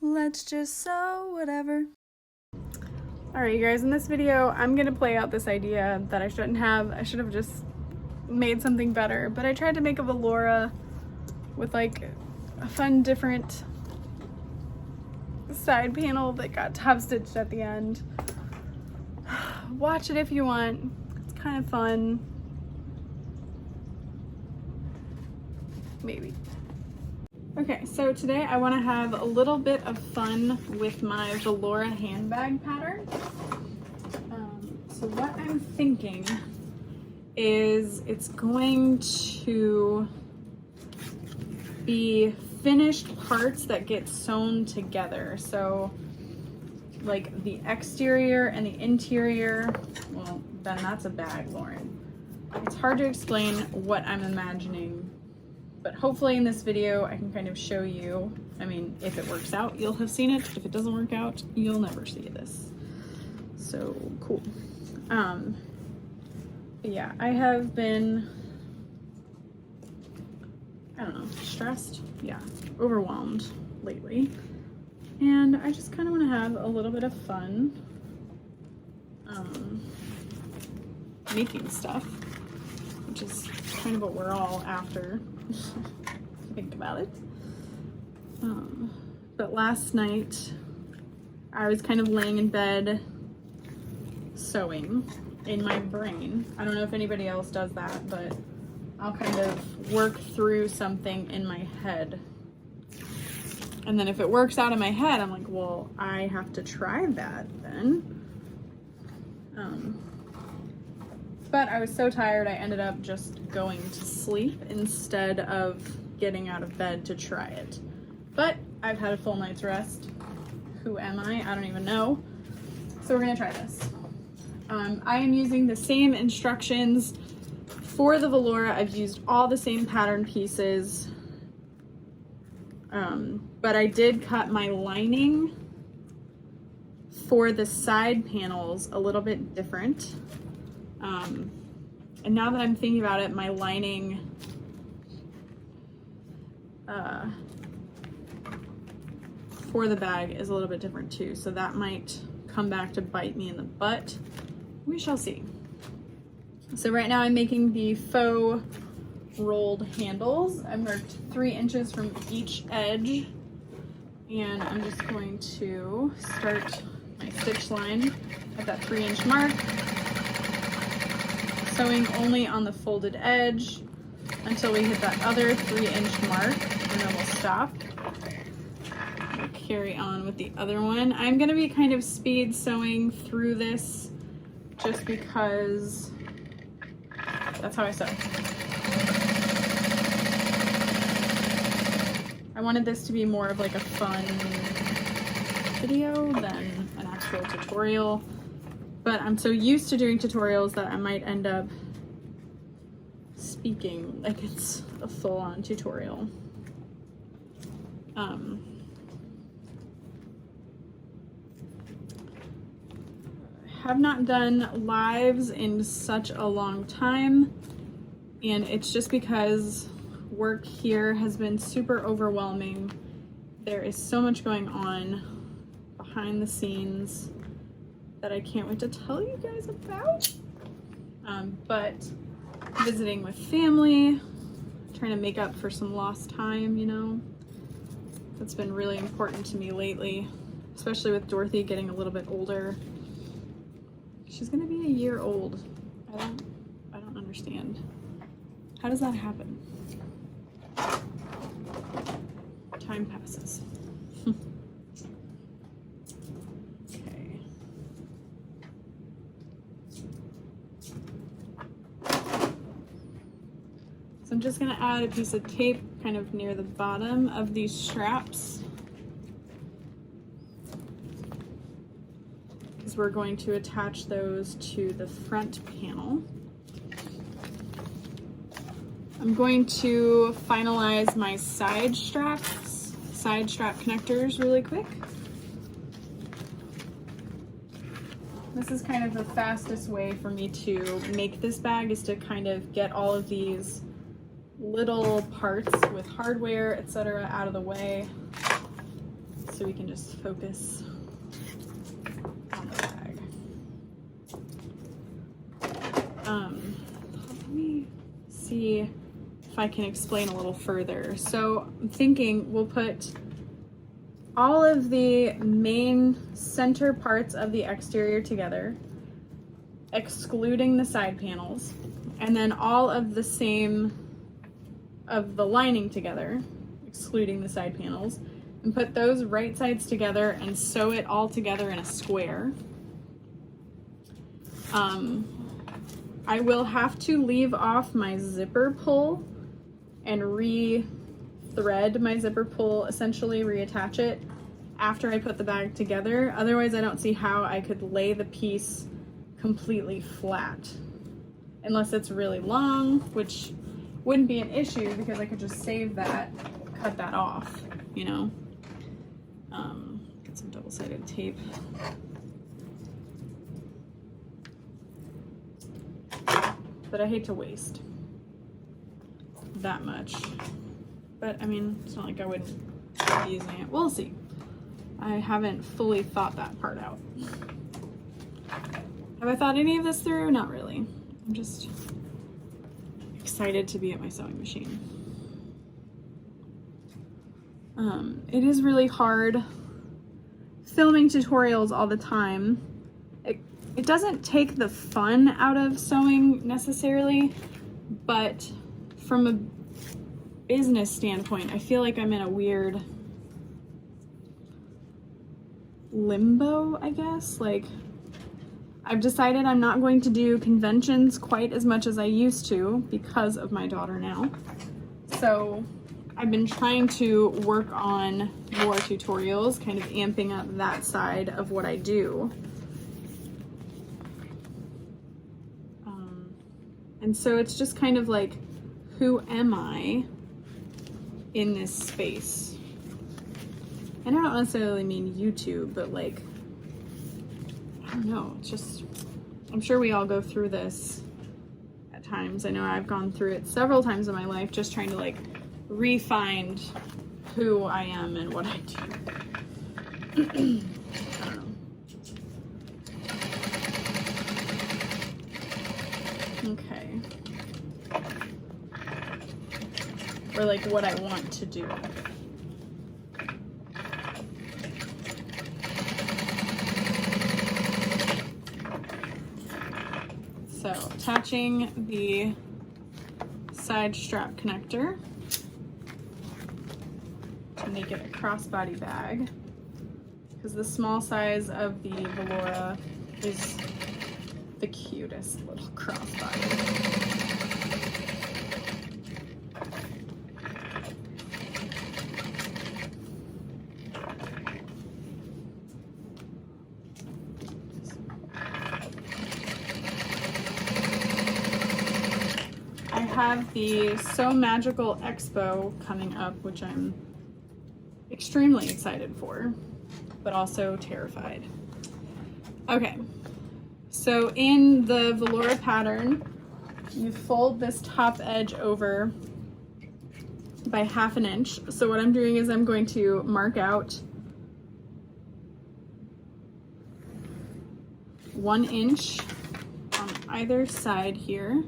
Let's just sew whatever. Alright, you guys, in this video, I'm gonna play out this idea that I shouldn't have. I should have just made something better, but I tried to make a Valora with like a fun, different side panel that got top stitched at the end. Watch it if you want. It's kind of fun. Maybe. Okay, so today I want to have a little bit of fun with my Valora handbag pattern. So what I'm thinking is it's going to be finished parts that get sewn together. So like the exterior and the interior, well, then that's a bag, Lauren. It's hard to explain what I'm imagining, but hopefully in this video I can kind of show you. I mean, if it works out, you'll have seen it. If it doesn't work out, you'll never see this. So cool. Yeah, I have been, I don't know, stressed? Yeah, overwhelmed lately. And I just kind of want to have a little bit of fun making stuff, which is kind of what we're all after. Think about it. But last night I was kind of laying in bed sewing in my brain. I don't know if anybody else does that, but I'll kind of work through something in my head. And then if it works out in my head, I'm like, well, I have to try that then. But I was so tired, I ended up just going to sleep instead of getting out of bed to try it. But I've had a full night's rest. Who am I? I don't even know. So we're gonna try this. I am using the same instructions for the Valora. I've used all the same pattern pieces. But I did cut my lining for the side panels a little bit different. And now that I'm thinking about it, my lining for the bag is a little bit different too. So that might come back to bite me in the butt. We shall see. So right now I'm making the faux rolled handles. I marked 3 inches from each edge, and I'm just going to start my stitch line at that 3-inch mark, sewing only on the folded edge until we hit that other 3-inch mark, and then we'll stop. We'll carry on with the other one. I'm going to be kind of speed sewing through this just because that's how I sew. I wanted this to be more of like a fun video than an actual tutorial, but I'm so used to doing tutorials that I might end up speaking like it's a full-on tutorial. Have not done lives in such a long time, and it's just because work here has been super overwhelming. There is so much going on behind the scenes that I can't wait to tell you guys about. But visiting with family, trying to make up for some lost time, you know, that's been really important to me lately, especially with Dorothy getting a little bit older. She's gonna be a year old. I don't understand. How does that happen? Time passes. Okay. So I'm just gonna add a piece of tape kind of near the bottom of these straps, because we're going to attach those to the front panel. I'm going to finalize my side strap connectors really quick. This is kind of the fastest way for me to make this bag, is to kind of get all of these little parts with hardware, etc., out of the way so we can just focus on the bag. Let me see if I can explain a little further. So I'm thinking we'll put all of the main center parts of the exterior together, excluding the side panels, and then all of the same of the lining together, excluding the side panels, and put those right sides together and sew it all together in a square. I will have to leave off my zipper pull and re-thread my zipper pull, essentially reattach it after I put the bag together. Otherwise, I don't see how I could lay the piece completely flat. Unless it's really long, which wouldn't be an issue because I could just save that, cut that off, you know? Get some double-sided tape. But I hate to waste that much. But I mean, it's not like I wouldn't be using it. We'll see. I haven't fully thought that part out. Have I thought any of this through? Not really. I'm just excited to be at my sewing machine. It is really hard filming tutorials all the time. It doesn't take the fun out of sewing necessarily, but from a business standpoint, I feel like I'm in a weird limbo, I guess. Like, I've decided I'm not going to do conventions quite as much as I used to because of my daughter now. So I've been trying to work on more tutorials, kind of amping up that side of what I do. And so it's just kind of like, who am I in this space? And I don't necessarily mean YouTube, but like, I don't know, it's just, I'm sure we all go through this at times. I know I've gone through it several times in my life, just trying to like re-find who I am and what I do. I don't know. Okay. Or like what I want to do. So attaching the side strap connector to make it a crossbody bag, because the small size of the Valora is the cutest little crossbody. I have the So Magical Expo coming up, which I'm extremely excited for, but also terrified. Okay, so in the Valora pattern, you fold this top edge over by 1/2 inch. So what I'm doing is I'm going to mark out 1 inch on either side here.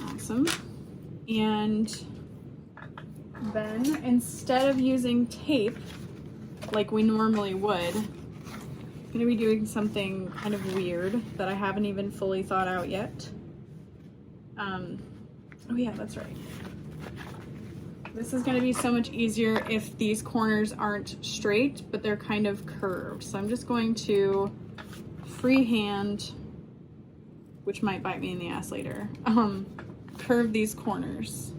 Awesome. And then instead of using tape like we normally would, I'm going to be doing something kind of weird that I haven't even fully thought out yet. Oh yeah, that's right. This is going to be so much easier if these corners aren't straight, but they're kind of curved. So I'm just going to freehand, which might bite me in the ass later, curve these corners.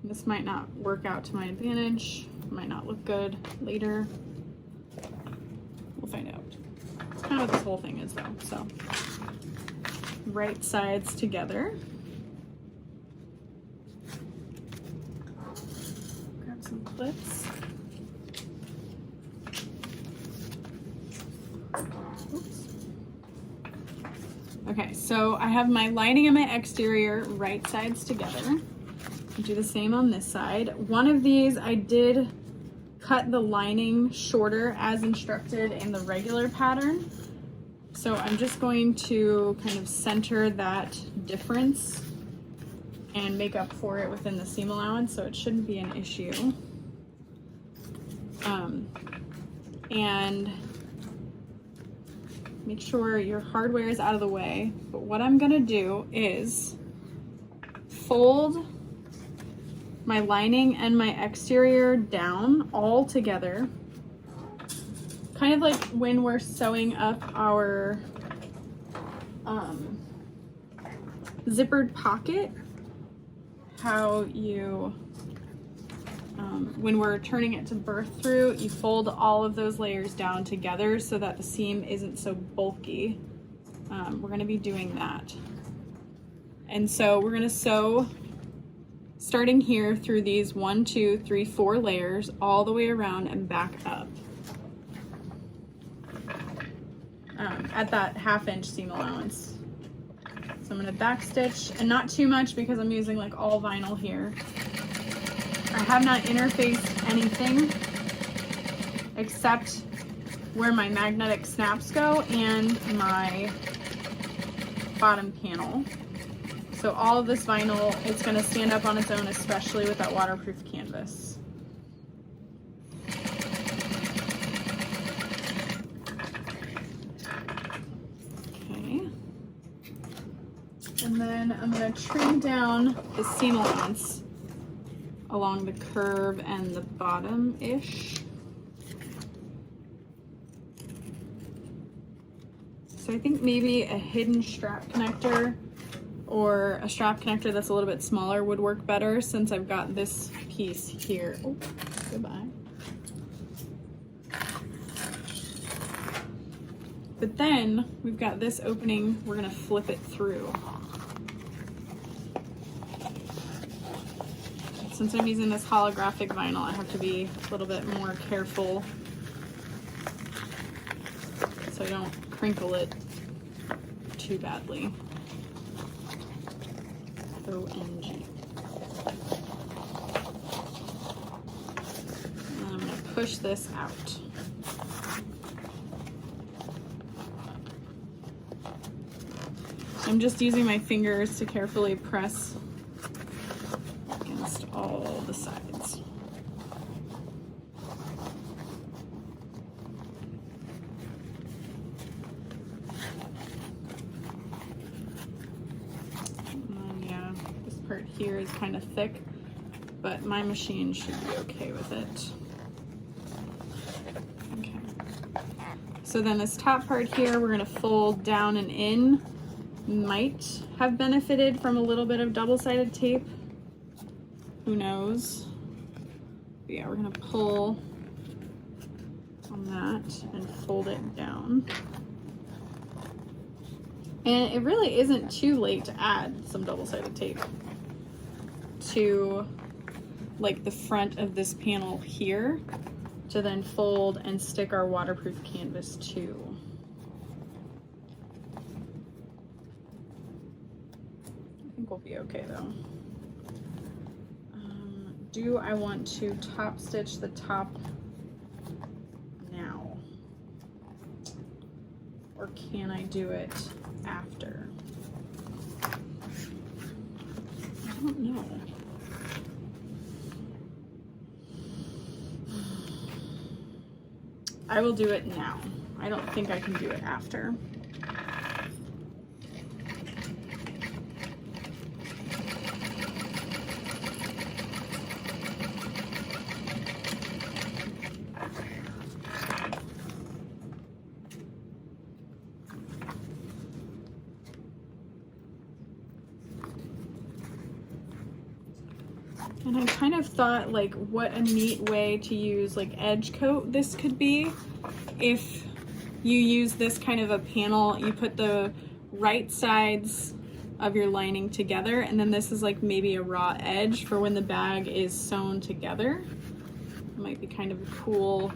This might not work out to my advantage, might not look good later. We'll find out. That's kind of what this whole thing is though. So, right sides together. Grab some clips. Okay, so I have my lining and my exterior right sides together. I'll do the same on this side. One of these I did cut the lining shorter as instructed in the regular pattern. So I'm just going to kind of center that difference and make up for it within the seam allowance, so it shouldn't be an issue. And make sure your hardware is out of the way. But what I'm gonna do is fold my lining and my exterior down all together, kind of like when we're sewing up our zippered pocket, how you when we're turning it to birth through, you fold all of those layers down together so that the seam isn't so bulky. We're going to be doing that. And so we're going to sew starting here through these 1, 2, 3, 4 layers all the way around and back up at that 1/2 inch seam allowance. So I'm going to back stitch, and not too much because I'm using like all vinyl here. I have not interfaced anything except where my magnetic snaps go and my bottom panel. So all of this vinyl, it's going to stand up on its own, especially with that waterproof canvas. Okay. And then I'm going to trim down the seam allowance along the curve and the bottom-ish. So I think maybe a hidden strap connector or a strap connector that's a little bit smaller would work better, since I've got this piece here. Oh, goodbye. But then we've got this opening, we're gonna flip it through. Since I'm using this holographic vinyl, I have to be a little bit more careful so I don't crinkle it too badly. OMG. And I'm going to push this out. I'm just using my fingers to carefully press against all the sides. Yeah, this part here is kind of thick, but my machine should be okay with it. Okay. So then this top part here, we're going to fold down and in. Might have benefited from a little bit of double-sided tape. Who knows? But yeah, we're gonna pull on that and fold it down. And it really isn't too late to add some double-sided tape to like the front of this panel here to then fold and stick our waterproof canvas to. I think we'll be okay though. Do I want to top stitch the top now? Or can I do it after? I don't know. I will do it now. I don't think I can do it after. And I kind of thought like what a neat way to use like edge coat this could be. If you use this kind of a panel, you put the right sides of your lining together, and then this is like maybe a raw edge for when the bag is sewn together. It might be kind of a cool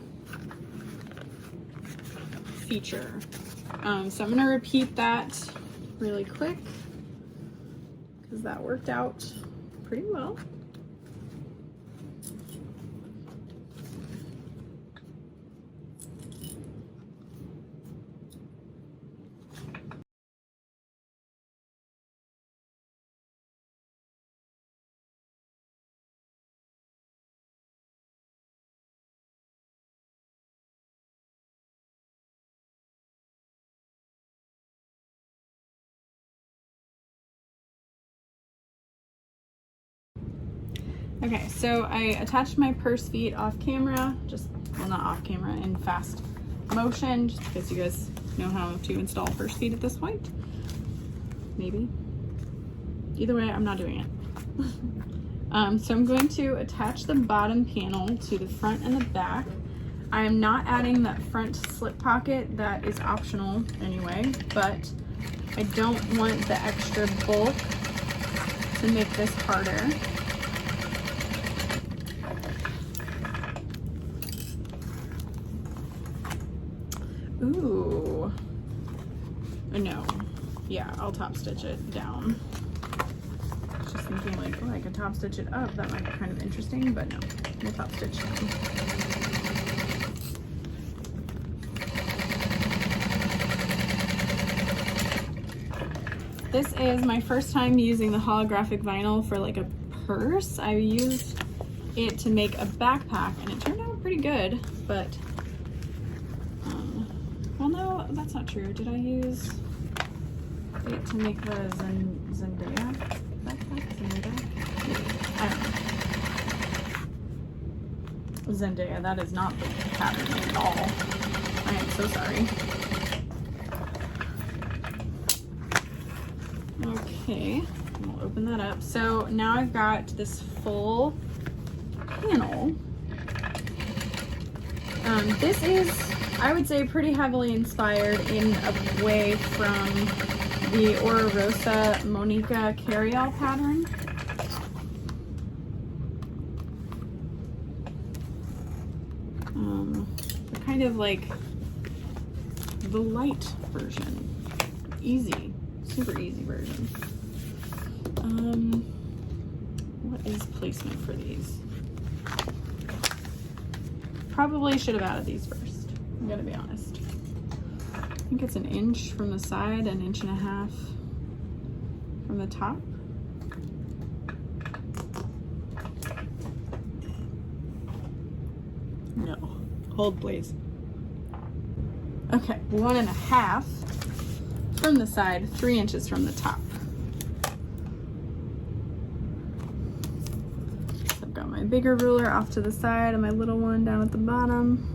feature. So I'm gonna repeat that really quick because that worked out pretty well. Okay, so I attached my purse feet off camera, well, not off camera, in fast motion, just because you guys know how to install purse feet at this point. Maybe. Either way, I'm not doing it. So I'm going to attach the bottom panel to the front and the back. I am not adding that front slip pocket, that is optional anyway, but I don't want the extra bulk to make this harder. Ooh, no, yeah, I'll top stitch it down. Just thinking like, oh, I could top stitch it up, that might be kind of interesting, but no, we'll top stitch down. This is my first time using the holographic vinyl for like a purse. I used it to make a backpack and it turned out pretty good, but well, no, that's not true. Did I use it to make the Zenaida backpack? I don't know. Zenaida, that is not the pattern at all. I am so sorry. Okay, we'll open that up. So now I've got this full panel. This is, I would say, pretty heavily inspired in a way from the Oro Rosa Monica carry-all pattern. They're kind of like the light version. Easy, super easy version. What is placement for these? Probably should have added these first, I'm gonna be honest. I think it's 1 inch from the side, 1.5 inches from the top. No, hold please. Okay, 1.5 from the side, 3 inches from the top. So I've got my bigger ruler off to the side and my little one down at the bottom.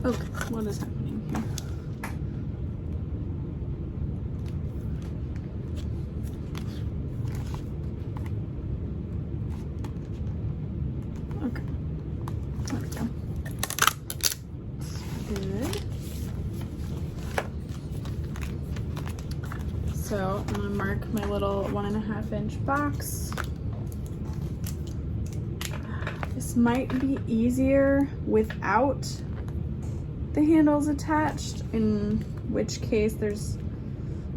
Okay, what is happening here? Okay, there we go. Good. So I'm gonna mark my little 1.5 inch box. This might be easier without the handles attached, in which case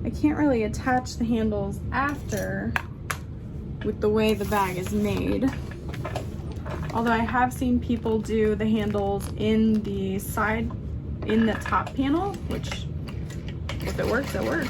I can't really attach the handles after with the way the bag is made. Although I have seen people do the handles in the side, in the top panel, which if it works, it works.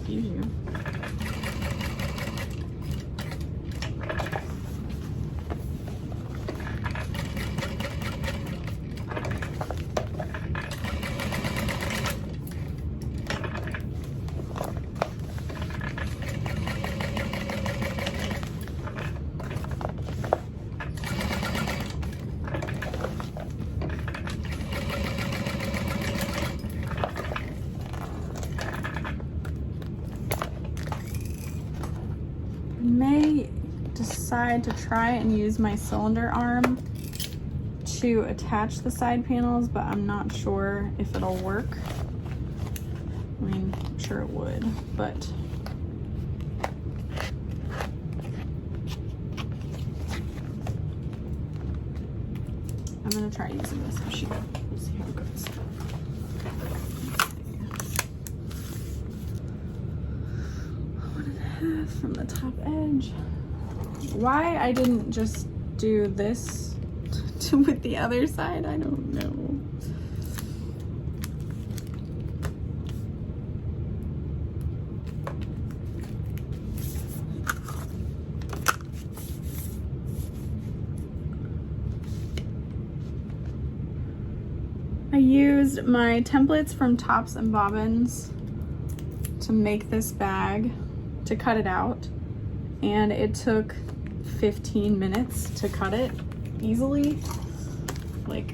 confuse you. May decide to try and use my cylinder arm to attach the side panels, but I'm not sure if it'll work. I mean, I'm sure it would, but I'm gonna try using this machine. We'll see how it goes. From the top edge. Why I didn't just do this with the other side, I don't know. I used my templates from Tops and Bobbins to make this bag, to cut it out, and it took 15 minutes to cut it easily. Like,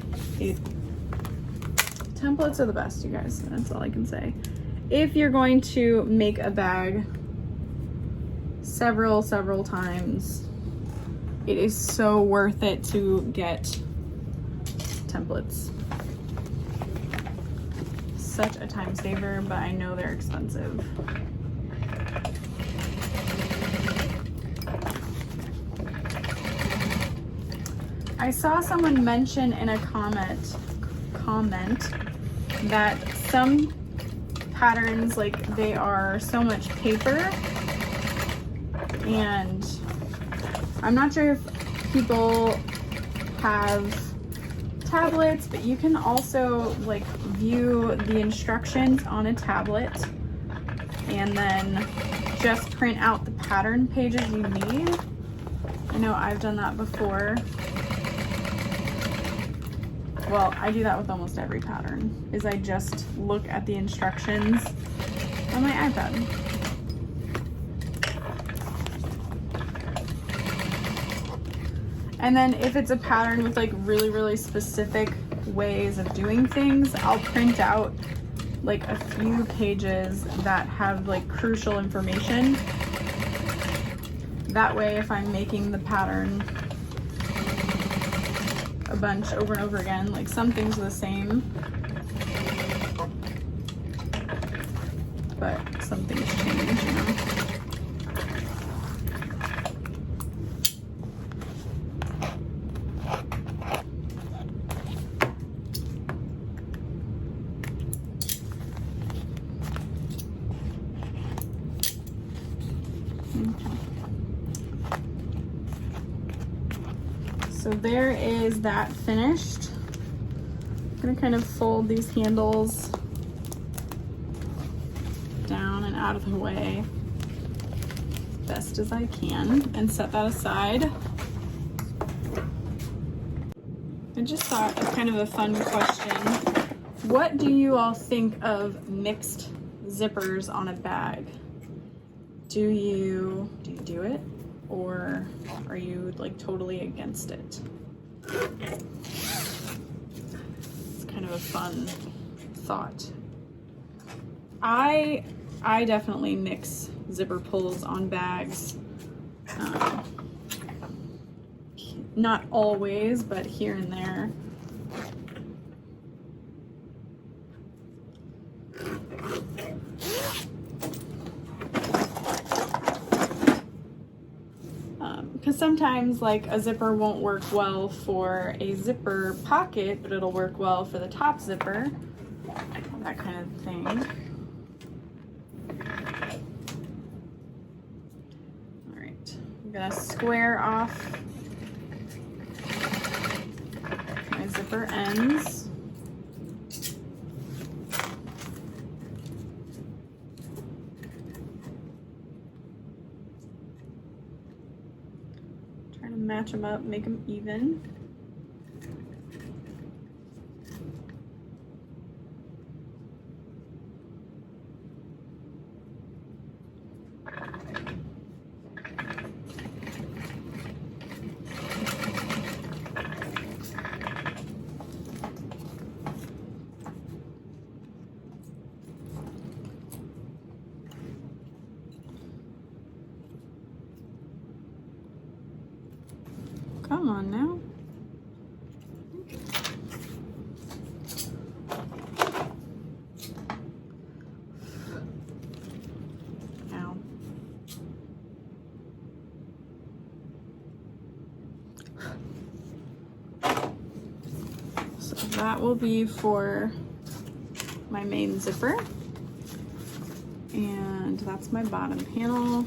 templates are the best, you guys. That's all I can say. If you're going to make a bag several times, it is so worth it to get templates. Such a time saver, but I know they're expensive. I saw someone mention in a comment that some patterns, like, they are so much paper, and I'm not sure if people have tablets, but you can also like view the instructions on a tablet and then just print out the pattern pages you need. I know I've done that before. Well, I do that with almost every pattern, is I just look at the instructions on my iPad. And then if it's a pattern with like really specific ways of doing things, I'll print out like a few pages that have like crucial information. That way, if I'm making the pattern a bunch over and over again, like some things are the same, but some things change, you know? So there is that finished. I'm gonna kind of fold these handles down and out of the way as best as I can and set that aside. I just thought of kind of a fun question. What do you all think of mixed zippers on a bag? Do you do it? Or are you like totally against it? It's kind of a fun thought. I definitely mix zipper pulls on bags. Not always, but here and there. Because sometimes like a zipper won't work well for a zipper pocket, but it'll work well for the top zipper, that kind of thing. All right, I'm gonna square off my zipper ends. Trying to match them up, make them even. Come on now. Ow. So that will be for my main zipper. And that's my bottom panel.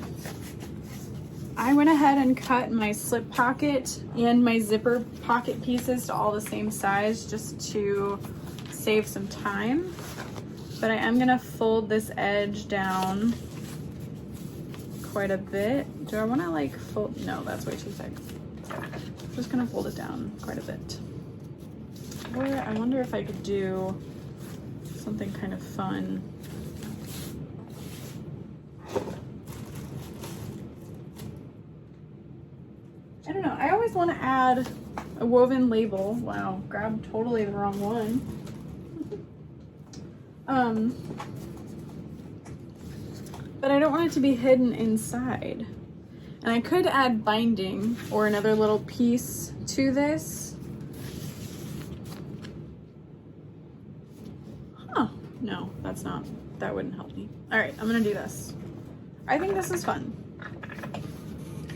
I went ahead and cut my slip pocket and my zipper pocket pieces to all the same size just to save some time. But I am gonna fold this edge down quite a bit. Do I wanna like fold? No, that's way too thick. I'm just gonna fold it down quite a bit. Or I wonder if I could do something kind of fun. I don't know, I always want to add a woven label. Wow, grabbed totally the wrong one. But I don't want it to be hidden inside. And I could add binding or another little piece to this. Huh, no, that wouldn't help me. All right, I'm gonna do this. I think this is fun.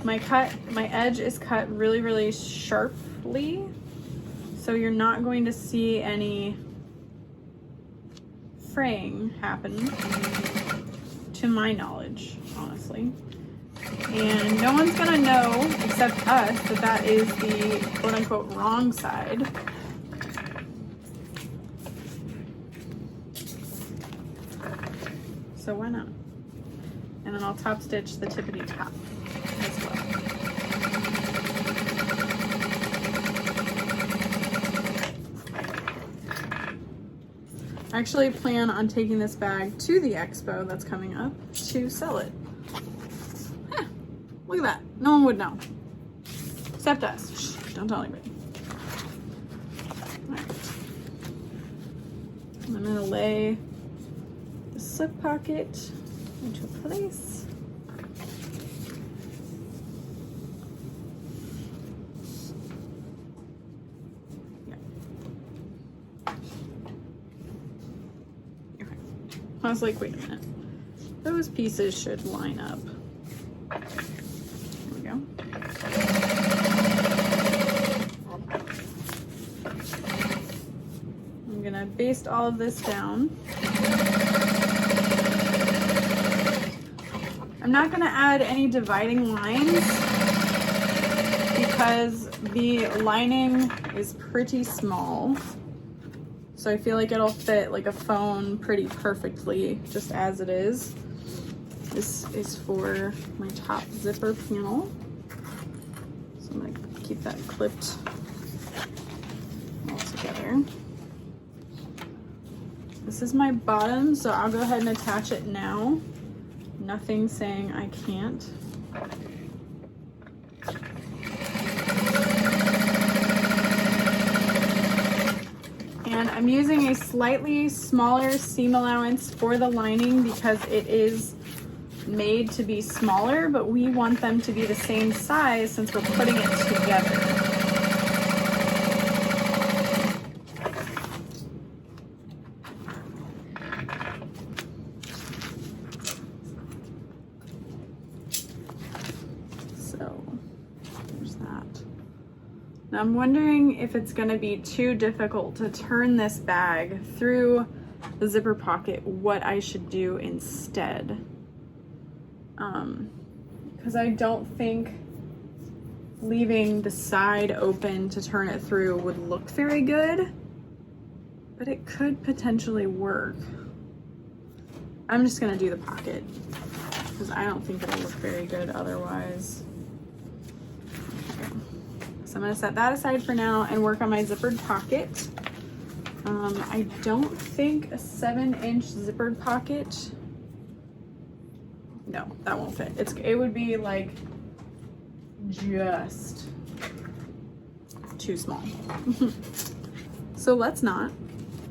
My edge is cut really, really sharply, so you're not going to see any fraying happen, to my knowledge, honestly. And no one's gonna know, except us, that that is the quote-unquote wrong side. So why not? And then I'll top stitch the tippity top as well. I actually plan on taking this bag to the expo that's coming up to sell it. Look at that. No one would know. Except us. Shh, don't tell anybody. All right. I'm gonna lay the slip pocket into place. Yeah. Okay. I was like, wait a minute. Those pieces should line up. There we go. I'm gonna baste all of this down. I'm not gonna add any dividing lines because the lining is pretty small. So I feel like it'll fit like a phone pretty perfectly just as it is. This is for my top zipper panel. So I'm gonna keep that clipped all together. This is my bottom, so I'll go ahead and attach it now. Nothing saying I can't. And I'm using a slightly smaller seam allowance for the lining because it is made to be smaller, but we want them to be the same size since we're putting it together. Now I'm wondering if it's gonna be too difficult to turn this bag through the zipper pocket, what I should do instead. Because I don't think leaving the side open to turn it through would look very good, but it could potentially work. I'm just gonna do the pocket because I don't think it'll look very good otherwise. Okay. So I'm gonna set that aside for now and work on my zippered pocket. I don't think a 7-inch zippered pocket, no, that won't fit. It would be like just too small. So let's not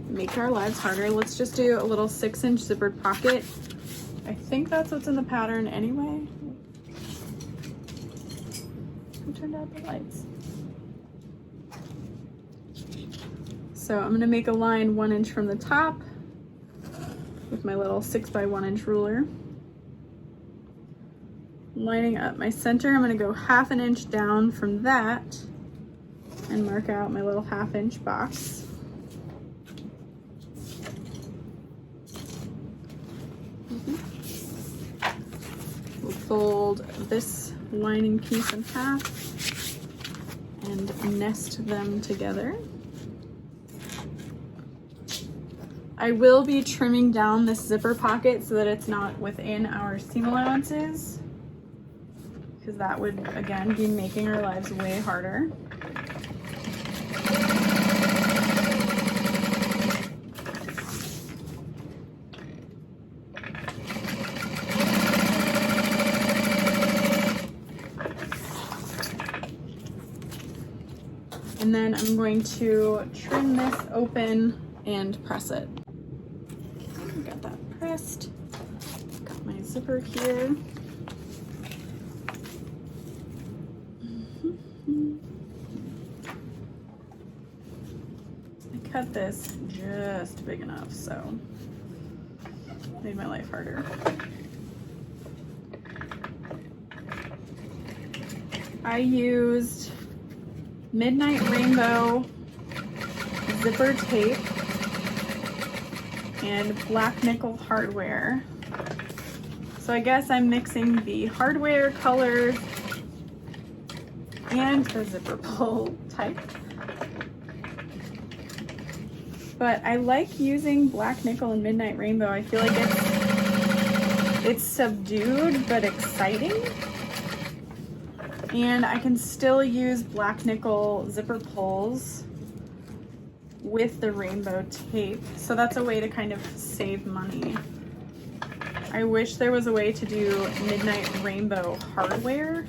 make our lives harder. Let's just do a little 6-inch zippered pocket. I think that's what's in the pattern anyway. Who turned out the lights? So I'm gonna make a line 1 inch from the top with my little 6x1 inch ruler. Lining up my center, I'm gonna go 1/2 inch down from that and mark out my little 1/2 inch box. We'll fold this lining piece in half and nest them together. I will be trimming down this zipper pocket so that it's not within our seam allowances, because that would again be making our lives way harder. And then I'm going to trim this open and press it. Got that pressed. Got my zipper here. I cut this just big enough, so made my life harder. I used Midnight Rainbow zipper tape and black nickel hardware. So I guess I'm mixing the hardware colors and the zipper pull type. But I like using black nickel and midnight rainbow. I feel like it's subdued but exciting. And I can still use black nickel zipper pulls with the rainbow tape. So that's a way to kind of save money. I wish there was a way to do midnight rainbow hardware.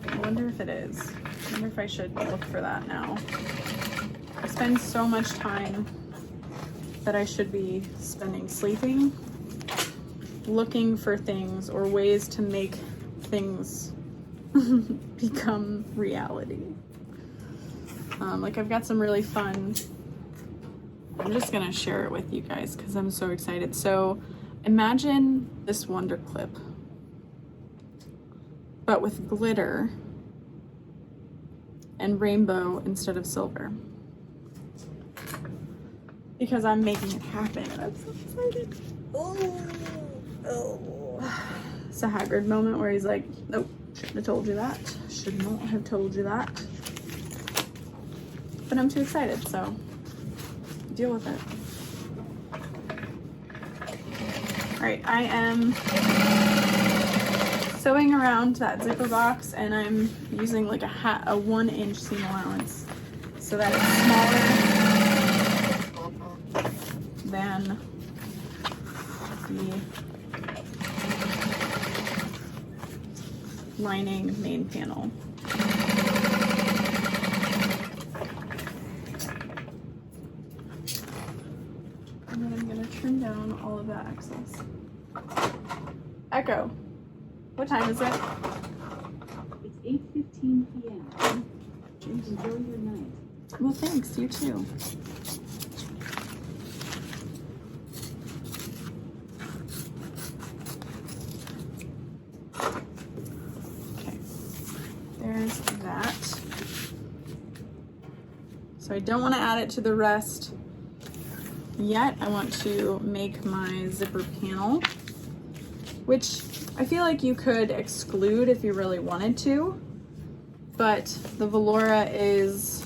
I wonder if it is. I wonder if I should look for that now. I spend so much time that I should be spending sleeping, looking for things or ways to make things become reality. Like I've got some really fun, I'm just gonna share it with you guys because I'm so excited. So imagine this wonder clip, but with glitter and rainbow instead of silver. Because I'm making it happen and I'm so excited. Oh. It's a Hagrid moment where he's like, nope, shouldn't have told you that. Should not have told you that. But I'm too excited, so deal with it. All right, I am sewing around that zipper box and I'm using like a 1-inch seam allowance so that it's smaller than the lining main panel. And then I'm gonna trim down all of that excess. Echo, what time is it? It's 8:15 p.m. Enjoy your night. Well, thanks, you too. Okay, there's that. So I don't want to add it to the rest yet. I want to make my zipper panel, which I feel like you could exclude if you really wanted to, but the Valora is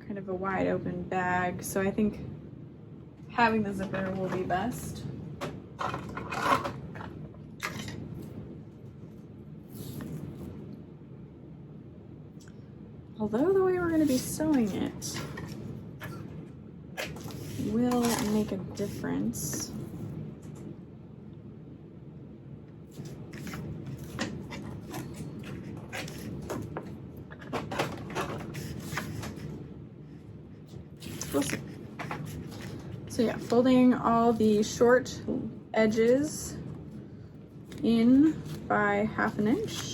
kind of a wide open bag, so I think having the zipper will be best. although the way we're going to be sewing it will make a difference. We'll see. So yeah, folding all the short edges in by 1/2 inch.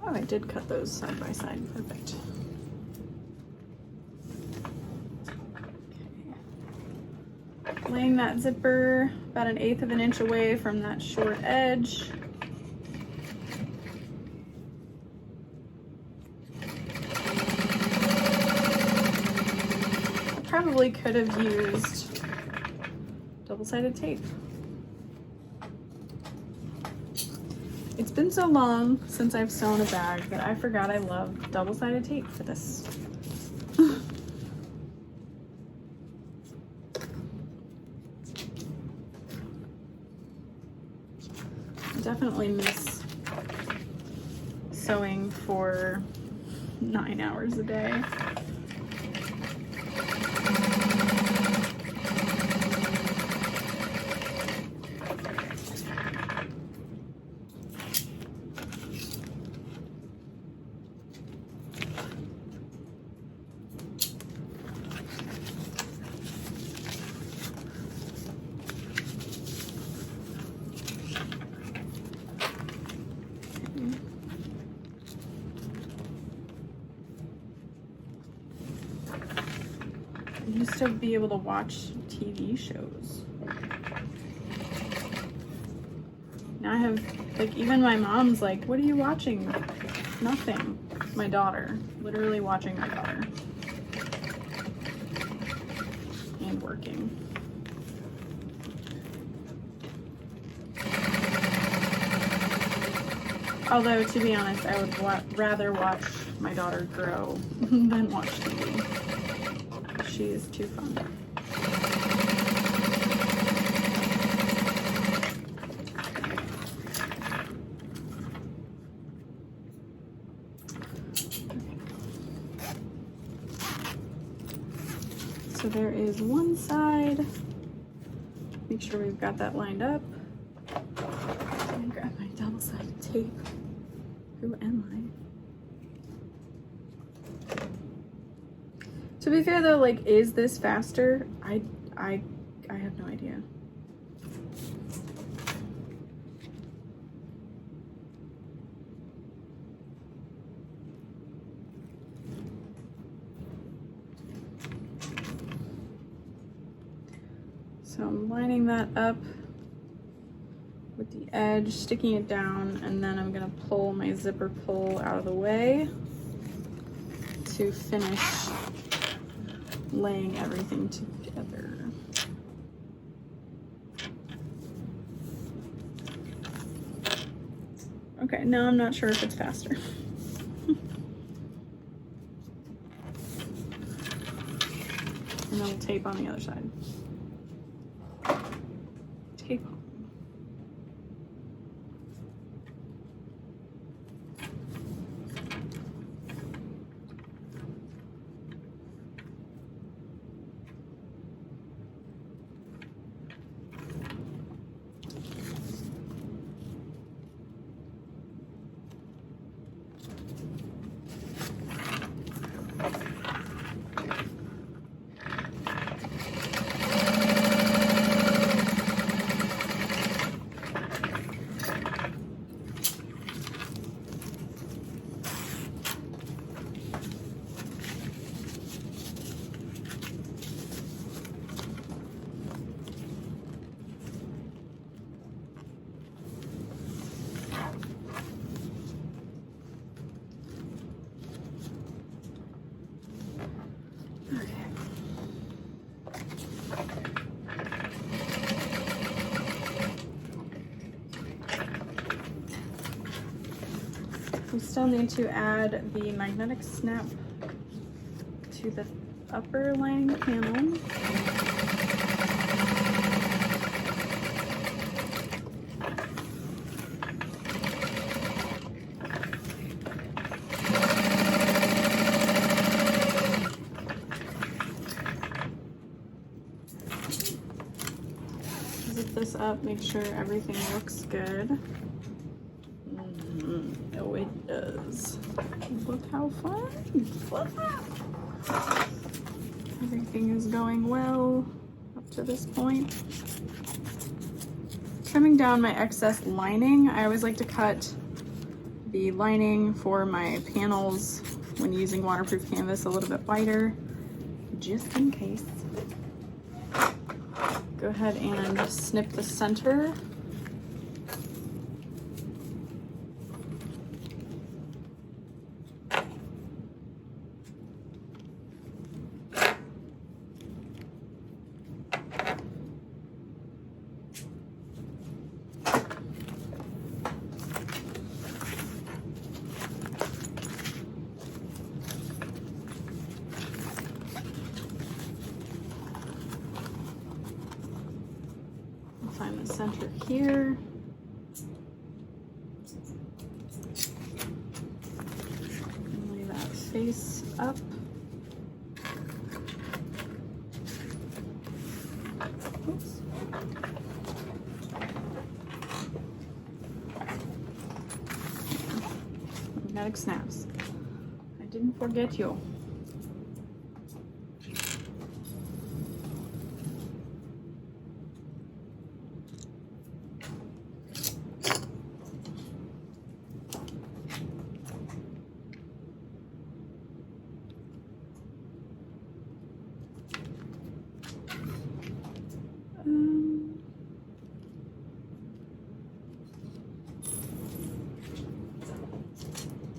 Oh, I did cut those side by side. Perfect. Okay. Laying that zipper about 1/8 inch away from that short edge. I probably could have used double-sided tape. It's been so long since I've sewn a bag that I forgot I love double-sided tape for this. I definitely miss sewing for 9 hours a day. I used to be able to watch TV shows. Now I have, like, even my mom's like, what are you watching? Nothing. My daughter. Literally watching my daughter. And working. Although, to be honest, I would rather watch my daughter grow than watch TV. She is too fun. So there is one side. Make sure we've got that lined up. Let me grab my double-sided tape. Who am I? To be fair though, like, is this faster? I have no idea. So I'm lining that up with the edge, sticking it down, and then I'm gonna pull my zipper pull out of the way to finish laying everything together. Okay, now I'm not sure if it's faster. And then we'll tape on the other side. Tape on. We still need to add the magnetic snap to the upper lining panel. Zip this up, make sure everything looks good. Oh, it does. Look how fun. Everything is going well up to this point. Trimming down my excess lining. I always like to cut the lining for my panels when using waterproof canvas a little bit wider, just in case. Go ahead and snip the center. Find the center here. And lay that face up. Oops. Magnetic snaps. I didn't forget you.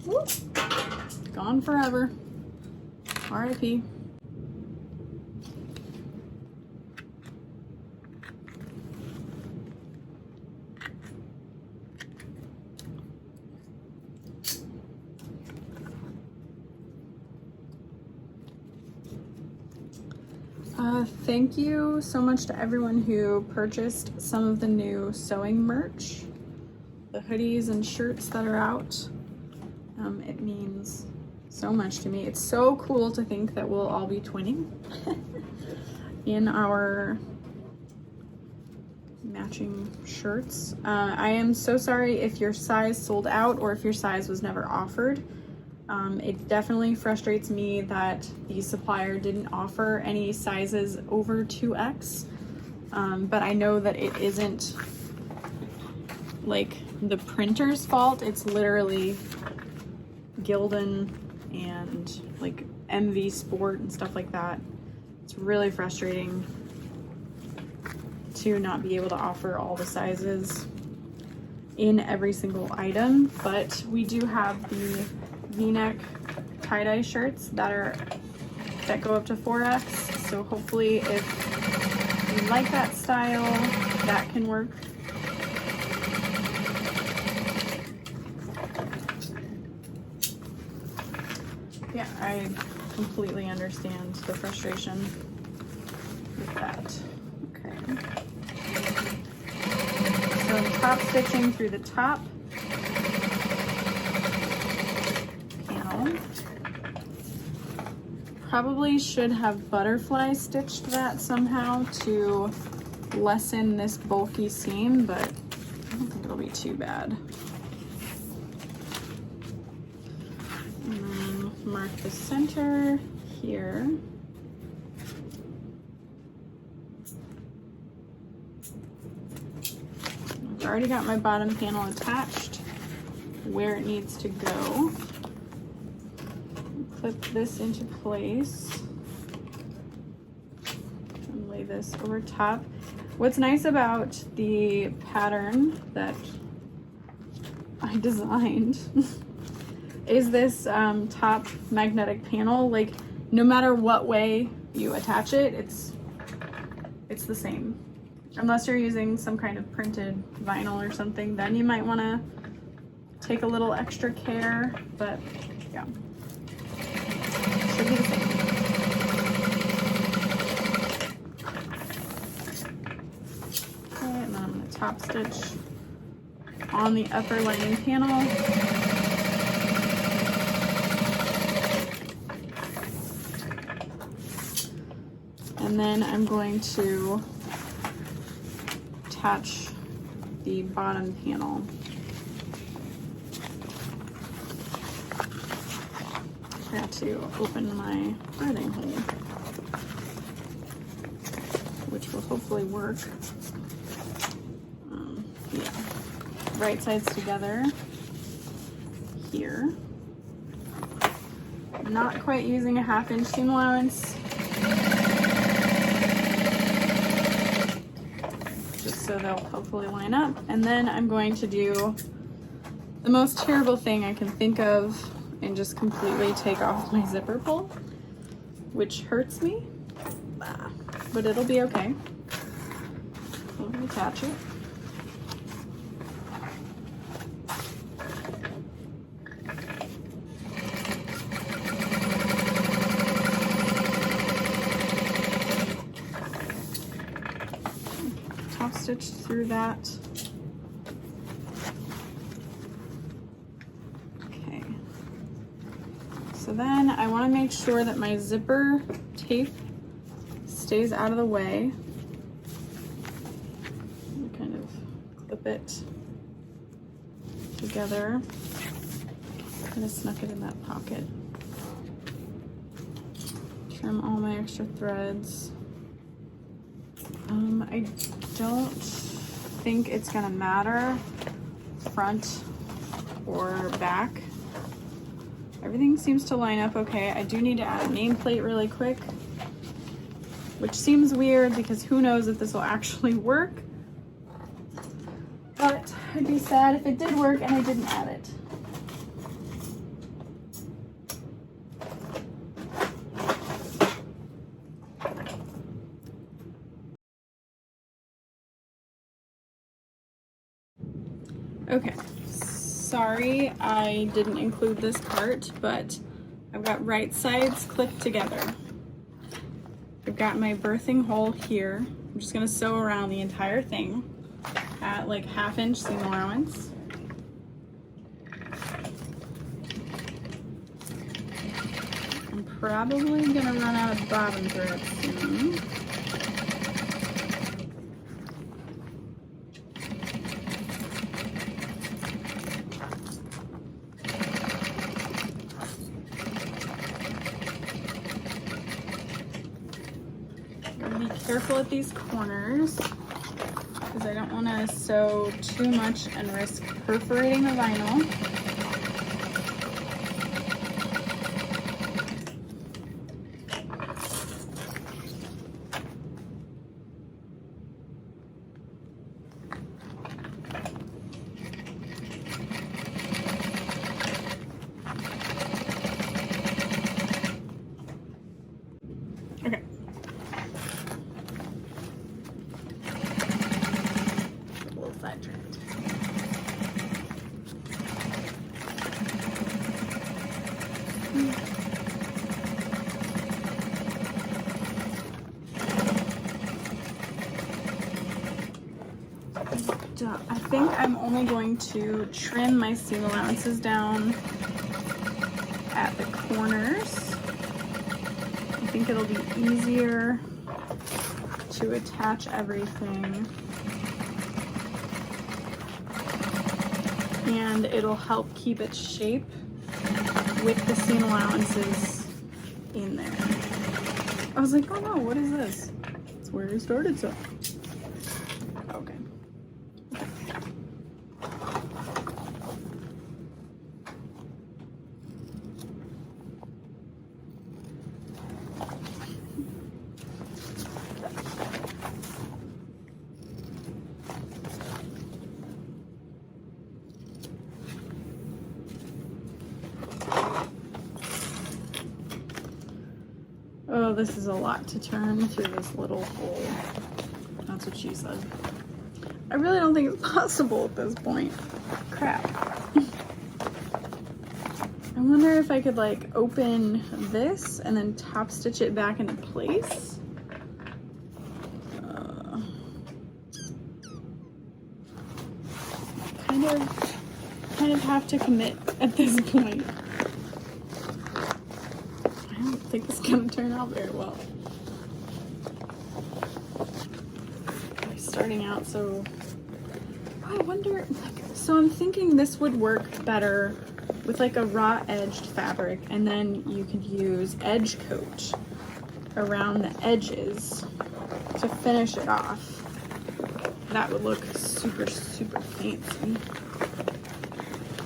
Whoop. Gone forever. R.I.P. Thank you so much to everyone who purchased some of the new sewing merch, the hoodies and shirts that are out. It means so much to me. It's so cool to think that we'll all be twinning in our matching shirts. I am so sorry if your size sold out or if your size was never offered. It definitely frustrates me that the supplier didn't offer any sizes over 2X, but I know that it isn't like the printer's fault. It's literally Gildan and like MV Sport and stuff like that. It's really frustrating to not be able to offer all the sizes in every single item, but we do have the V-neck tie-dye shirts that go up to 4X, so hopefully if you like that style, that can work. Yeah, I completely understand the frustration with that. Okay. So top stitching through the top panel. Probably should have butterfly stitched that somehow to lessen this bulky seam, but I don't think it'll be too bad. Mark the center here. I've already got my bottom panel attached where it needs to go. Clip this into place and lay this over top. What's nice about the pattern that I designed is this top magnetic panel. Like, no matter what way you attach it, it's the same. Unless you're using some kind of printed vinyl or something, then you might want to take a little extra care, but yeah. Should be the same. Okay, and then I'm going to top stitch on the upper lining panel. And then I'm going to attach the bottom panel. I have to open my threading hole, which will hopefully work. Yeah, right sides together here. I'm not quite using a 1/2 inch seam allowance, just so they'll hopefully line up. And then I'm going to do the most terrible thing I can think of and just completely take off my zipper pull, which hurts me, but it'll be okay. I'll attach it. Top stitch through that. So then I want to make sure that my zipper tape stays out of the way. Kind of clip it together. Kind of snuck it in that pocket. Trim all my extra threads. I don't think it's gonna matter front or back. Everything seems to line up okay. I do need to add a nameplate really quick, which seems weird because who knows if this will actually work. But I'd be sad if it did work and I didn't add it. Okay. Sorry, I didn't include this part, but I've got right sides clipped together. I've got my birthing hole here. I'm just gonna sew around the entire thing at like 1/2 inch seam allowance. I'm probably gonna run out of bobbin thread soon. Careful at these corners because I don't want to sew too much and risk perforating the vinyl. I think I'm only going to trim my seam allowances down at the corners. I think it'll be easier to attach everything, and it'll help keep its shape with the seam allowances in there. I was like, oh no, what is this? It's where we started, so. Okay. Oh, this is a lot to turn through this little hole. That's what she said. I really don't think it's possible at this point. Crap. I wonder if I could like open this and then top stitch it back into place. Kind of have to commit at this point. I don't think it's gonna turn out very well. Starting out, so I wonder, like, so I'm thinking this would work better with like a raw edged fabric, and then you could use edge coat around the edges to finish it off. That would look super, super fancy.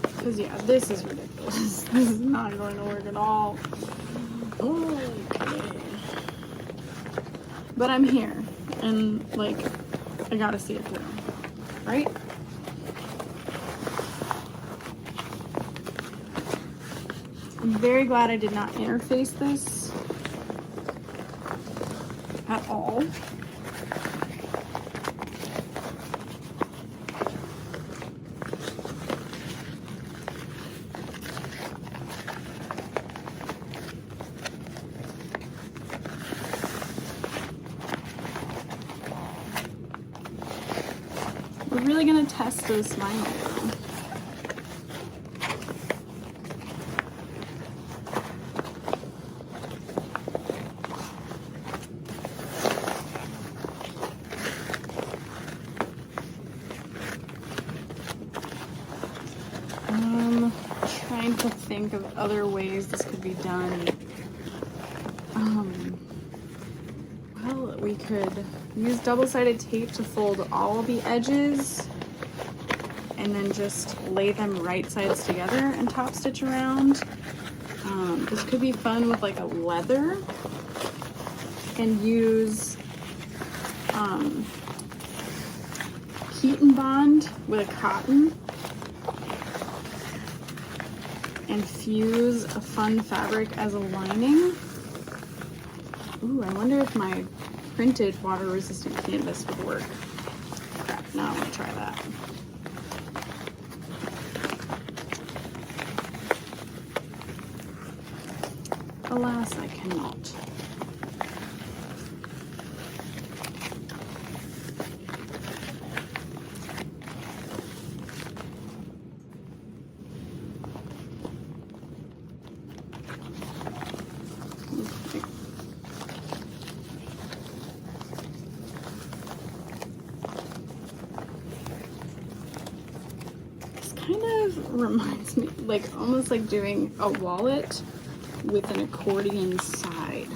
Because yeah, this is ridiculous. This is not going to work at all. Okay. But I'm here, and like, I gotta see it through, right? I'm very glad I did not interface this at all. We're really gonna test this vinyl though. Trying to think of other ways this could be done. Well, we could use double-sided tape to fold all the edges and then just lay them right sides together and top stitch around. This could be fun with like a leather, and use heat and bond with a cotton and fuse a fun fabric as a lining. Ooh, I wonder if my printed water-resistant canvas would work. Crap, now I'm gonna try that. Alas, I cannot. Kind of reminds me, like, almost like doing a wallet with an accordion side.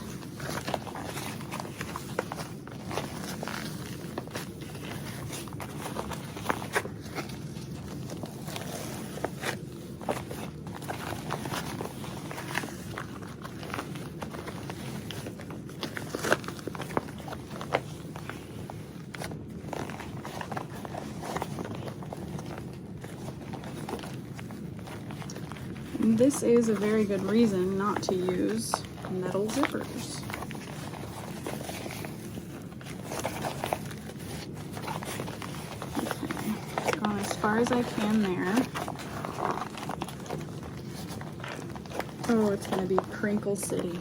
This is a very good reason not to use metal zippers. Okay, gone as far as I can there. Oh, it's gonna be Crinkle City.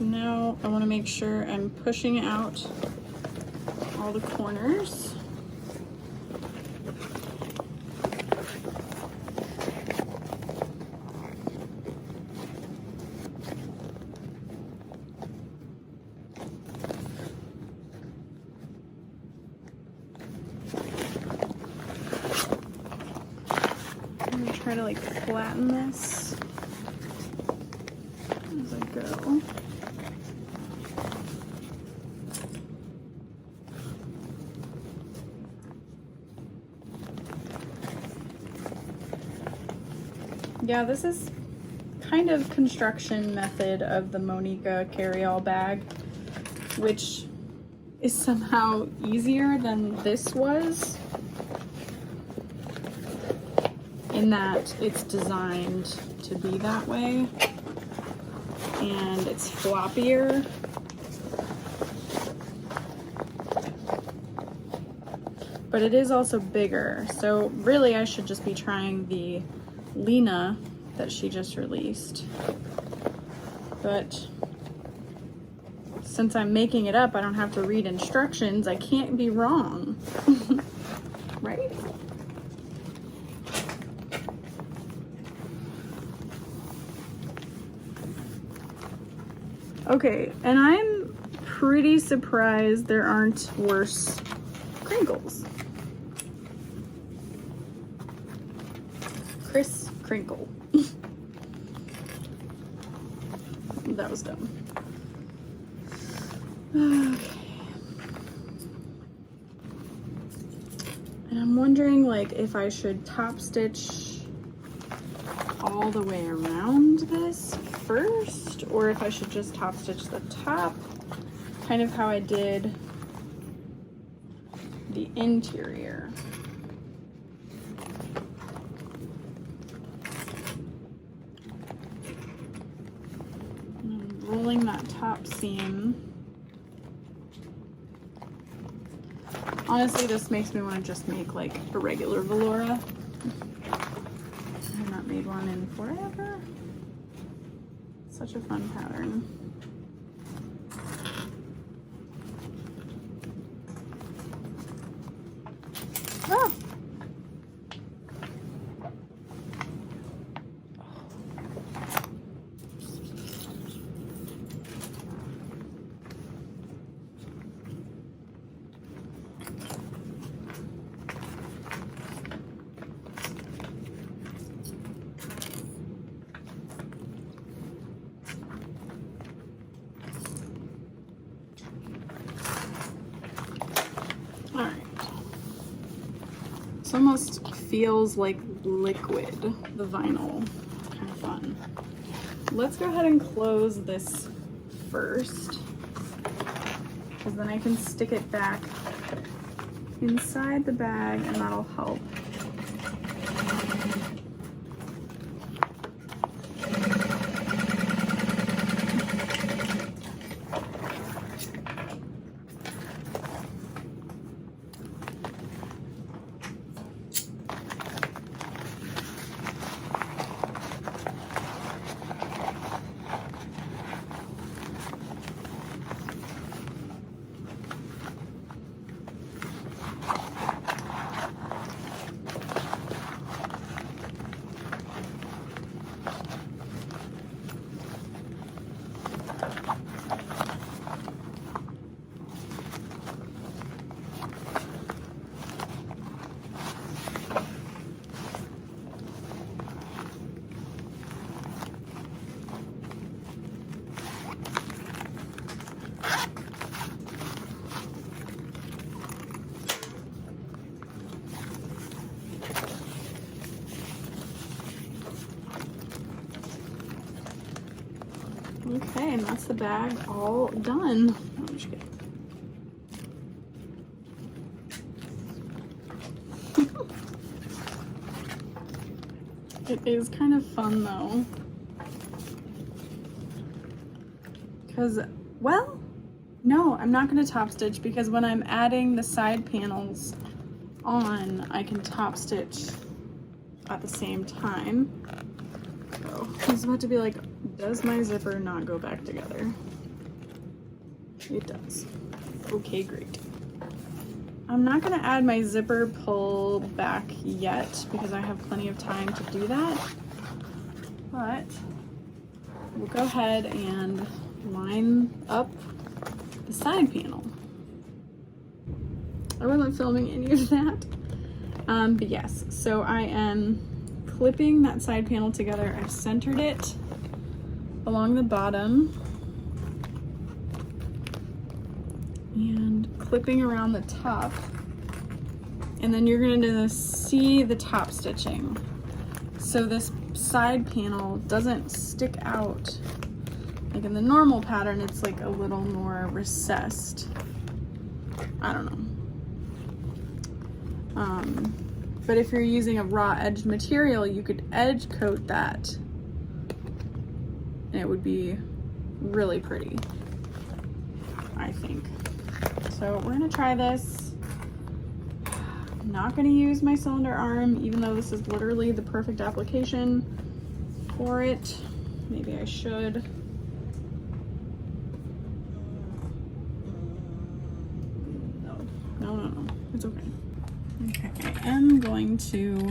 Now I want to make sure I'm pushing out all the corners. I'm going to try to like flatten this as I go. Yeah, this is kind of construction method of the Monica carry-all bag, which is somehow easier than this was, in that it's designed to be that way, and it's floppier. But it is also bigger, so really I should just be trying the Lena that she just released. But since I'm making it up, I don't have to read instructions. I can't be wrong. Right? Okay, and I'm pretty surprised there aren't worse crinkles. Chris Crinkle. That was dumb. Okay. And I'm wondering, like, if I should top stitch all the way around this first, or if I should just top stitch the top, kind of how I did the interior. I'm rolling that top seam. Honestly, this makes me want to just make like a regular Valora. I've not made one in forever. Such a fun pattern. Ah! This almost feels like liquid, the vinyl. It's kind of fun. Let's go ahead and close this first, because then I can stick it back inside the bag and that'll help. Okay, and that's the bag all done. I'm just kidding. It is kind of fun though. Because, well, no, I'm not going to top stitch because when I'm adding the side panels on, I can top stitch at the same time. So I was about to be like, does my zipper not go back together? It does. Okay, great. I'm not going to add my zipper pull back yet because I have plenty of time to do that. But we'll go ahead and line up the side panel. I wasn't filming any of that. But yes, so I am clipping that side panel together. I've centered it along the bottom and clipping around the top, and then you're going to see the top stitching, so this side panel doesn't stick out like in the normal pattern. It's like a little more recessed, I don't know. But if you're using a raw edged material, you could edge coat that and it would be really pretty, I think. So we're gonna try this. I'm not gonna use my cylinder arm, even though this is literally the perfect application for it. Maybe I should. No, it's okay. Okay, I am going to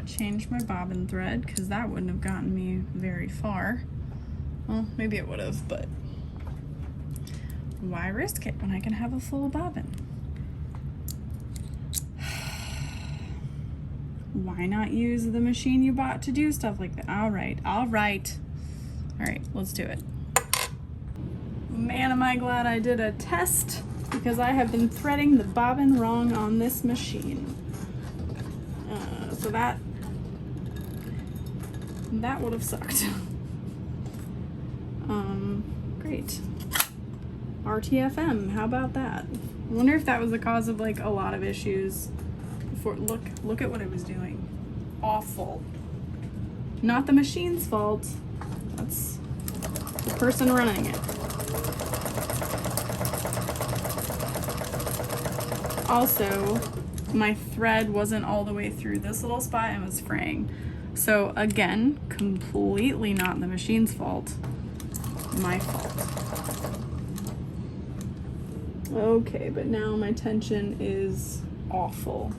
change my bobbin thread because that wouldn't have gotten me very far. Well, maybe it would have, but why risk it when I can have a full bobbin? Why not use the machine you bought to do stuff like that? All right, let's do it. Man, am I glad I did a test, because I have been threading the bobbin wrong on this machine. So that would have sucked. Great. RTFM, how about that? I wonder if that was the cause of like a lot of issues before. Look at what it was doing. Awful. Not the machine's fault. That's the person running it. Also, my thread wasn't all the way through this little spot and was fraying. So again, completely not the machine's fault. My fault. Okay, but now my tension is awful.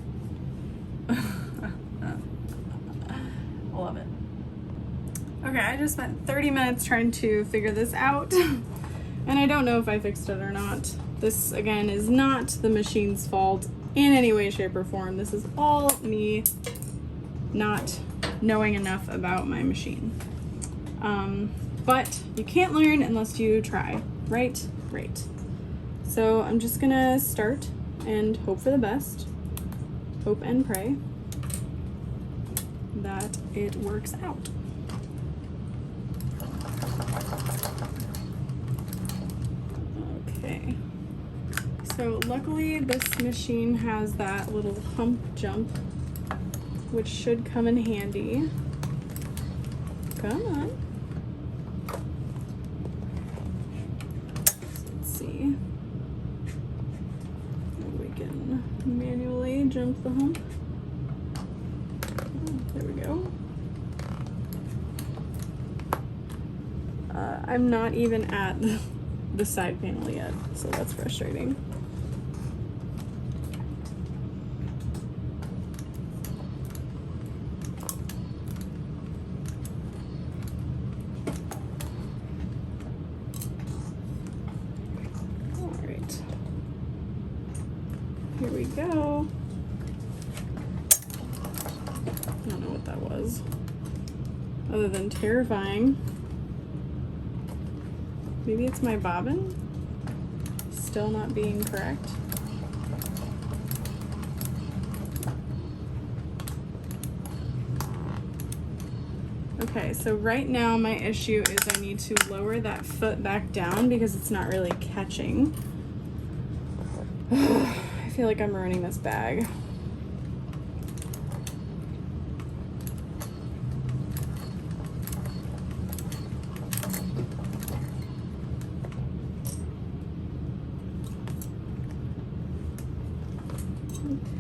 Love it. Okay, I just spent 30 minutes trying to figure this out, and I don't know if I fixed it or not. This, again, is not the machine's fault in any way, shape, or form. This is all me not knowing enough about my machine. But you can't learn unless you try, right? Right. So I'm just gonna start and hope for the best. Hope and pray that it works out. Okay. So luckily this machine has that little hump jump, which should come in handy. Come on. Let's see. We can manually jump the hump. Oh, there we go. I'm not even at the side panel yet, so that's frustrating. Here we go. I don't know what that was, other than terrifying. Maybe it's my bobbin still not being correct. Okay, so right now my issue is I need to lower that foot back down because it's not really catching. I feel like I'm ruining this bag.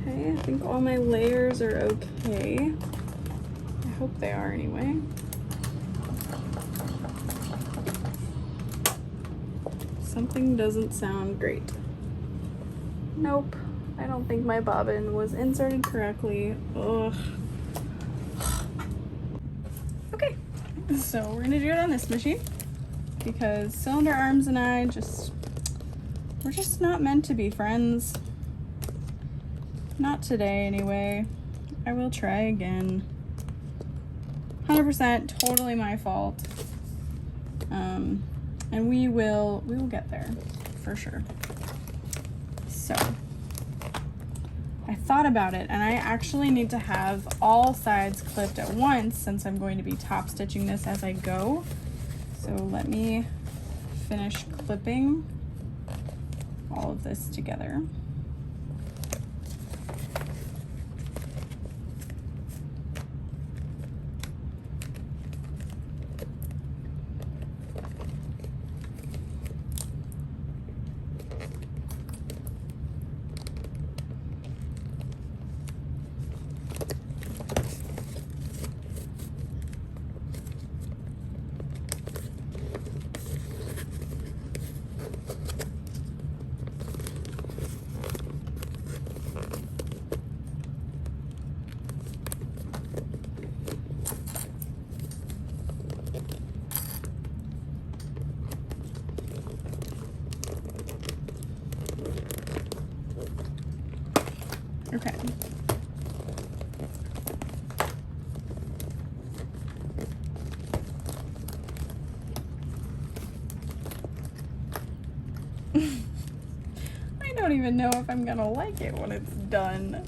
Okay, I think all my layers are okay. I hope they are anyway. Something doesn't sound great. Nope, I don't think my bobbin was inserted correctly. Ugh. Okay, so we're gonna do it on this machine because cylinder arms and I we're just not meant to be friends. Not today anyway. I will try again. 100% totally my fault. And we will get there for sure. So I thought about it, and I actually need to have all sides clipped at once since I'm going to be top stitching this as I go. So let me finish clipping all of this together. Okay. I don't even know if I'm gonna like it when it's done.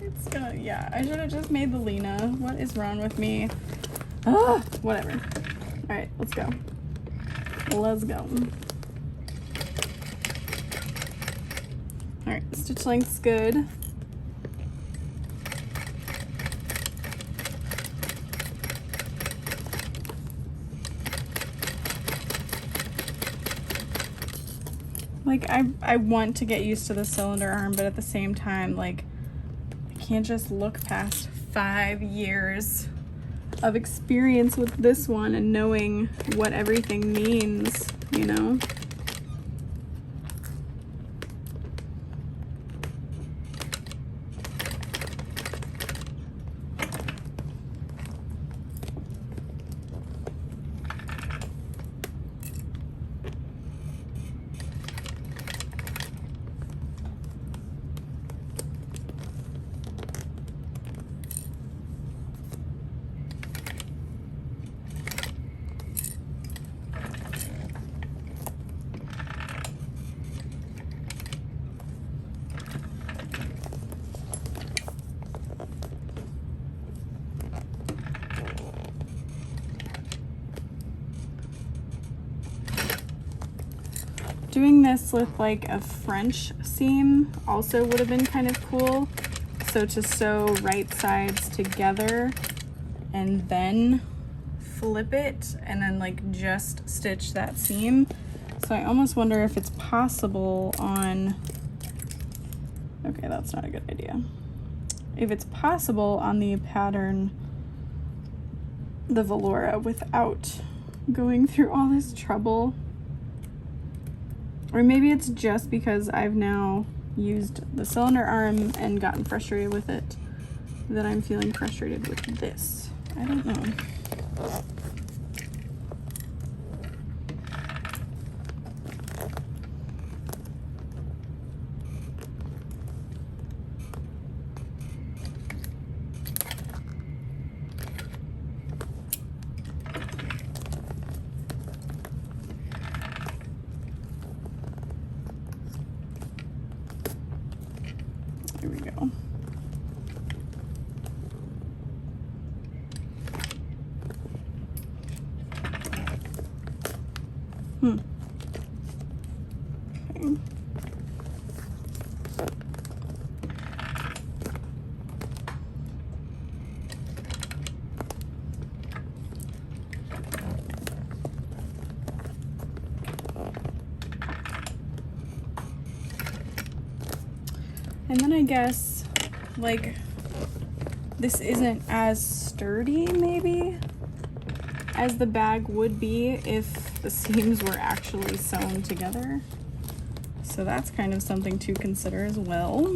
It's gonna, yeah, I should have just made the Lena. What is wrong with me? Ah, whatever. All right, let's go. Let's go. All right, stitch length's good. Like, I want to get used to the cylinder arm, but at the same time, like, I can't just look past 5 years of experience with this one and knowing what everything means, you know? Doing this with like a French seam also would have been kind of cool. So to sew right sides together and then flip it and then like just stitch that seam. So I almost wonder if it's possible on, okay, that's not a good idea. If it's possible on the pattern, the Valora, without going through all this trouble. Or maybe it's just because I've now used the cylinder arm and gotten frustrated with it that I'm feeling frustrated with this. I don't know. Here we go. Okay. And then I guess, like, this isn't as sturdy, maybe, as the bag would be if the seams were actually sewn together. So that's kind of something to consider as well.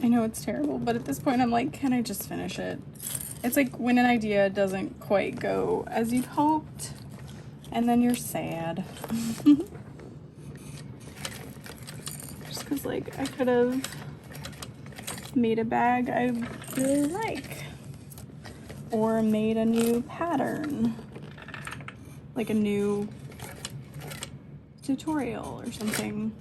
I know it's terrible, but at this point I'm like, can I just finish it? It's like when an idea doesn't quite go as you'd hoped, and then you're sad. Just because, like, I could have made a bag I really like, or made a new pattern, like a new tutorial or something.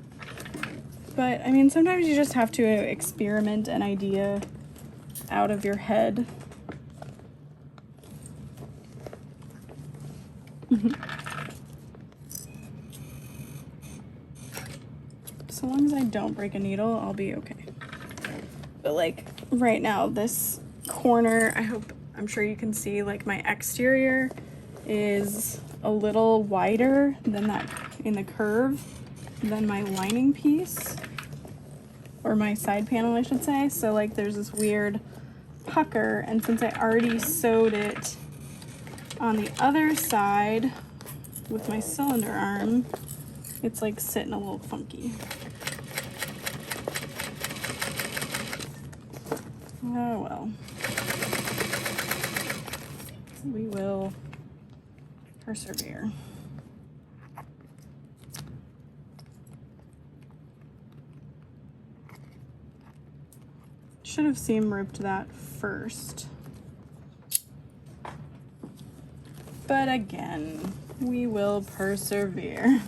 But I mean, sometimes you just have to experiment an idea out of your head. So long as I don't break a needle, I'll be okay. But like right now, this corner, I'm sure you can see, like, my exterior is a little wider than that in the curve than my lining piece, or my side panel, I should say. So like there's this weird pucker, and since I already sewed it on the other side with my cylinder arm, it's like sitting a little funky. Oh well. We will persevere. Should have seam ripped that first. But again, we will persevere.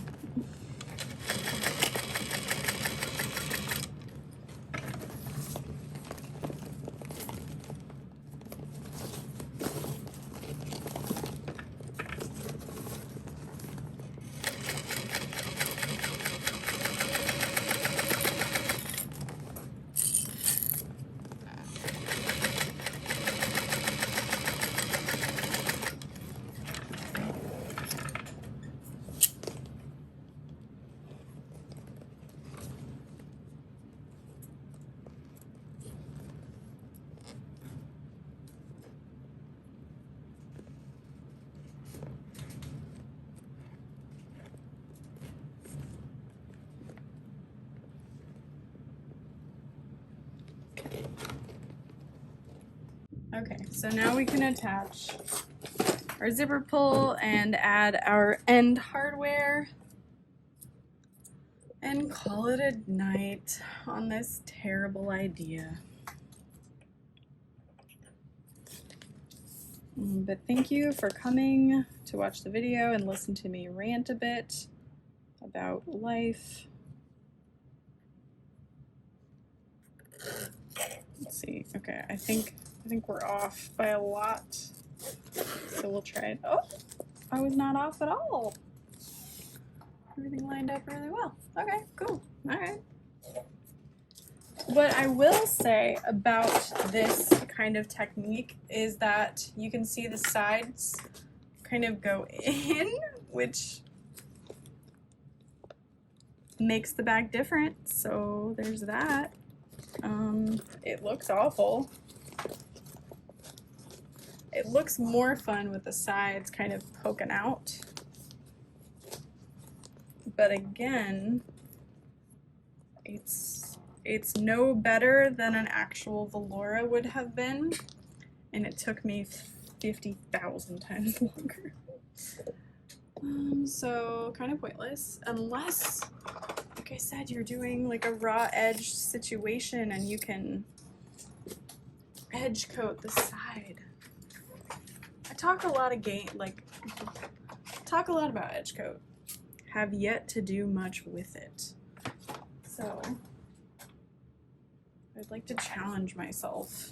Okay, so now we can attach our zipper pull and add our end hardware and call it a night on this terrible idea. But thank you for coming to watch the video and listen to me rant a bit about life. Let's see. Okay, I think we're off by a lot. So we'll try it. Oh, I was not off at all. Everything lined up really well. Okay, cool. All right. What I will say about this kind of technique is that you can see the sides kind of go in, which makes the bag different. So there's that. It looks awful. It looks more fun with the sides kind of poking out. But again, it's no better than an actual Valora would have been, and it took me 50,000 times longer. So kind of pointless, unless, like I said, you're doing like a raw edge situation and you can edge coat the side. I talk a lot about edge coat. Have yet to do much with it. So I'd like to challenge myself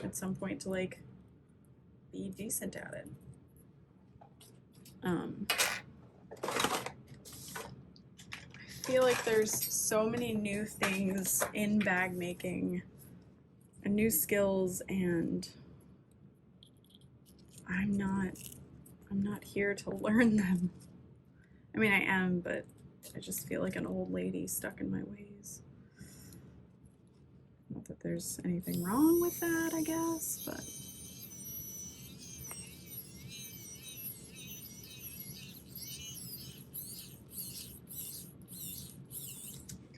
at some point to like be decent at it. I feel like there's so many new things in bag making and new skills, and I'm not here to learn them. I mean, I am, but I just feel like an old lady stuck in my ways. Not that there's anything wrong with that, I guess, but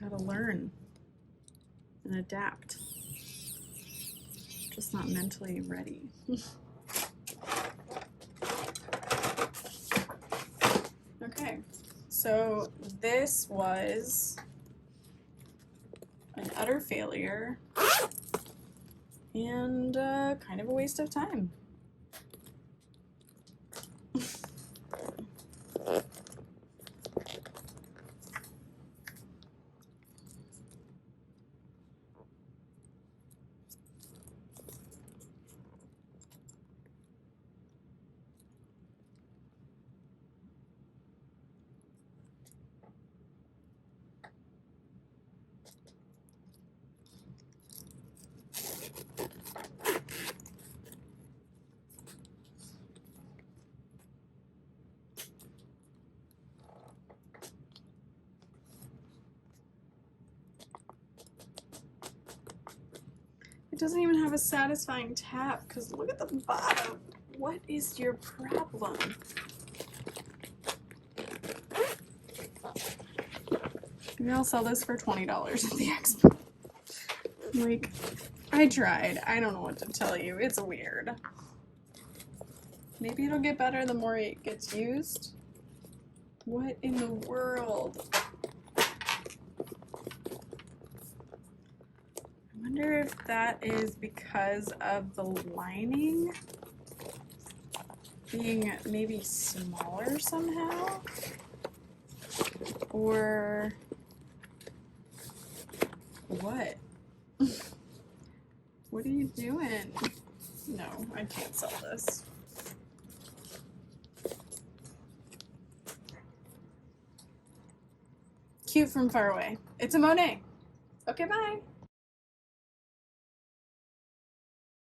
gotta learn and adapt. Just not mentally ready. Okay, so this was an utter failure and kind of a waste of time. It doesn't even have a satisfying tap because look at the bottom. What is your problem? Maybe I'll sell this for $20 at the expo. Like, I tried. I don't know what to tell you. It's weird. Maybe it'll get better the more it gets used. What in the world? I wonder if that is because of the lining being maybe smaller somehow, or what? What are you doing? No, I can't sell this. Cute from far away. It's a Monet. Okay, bye.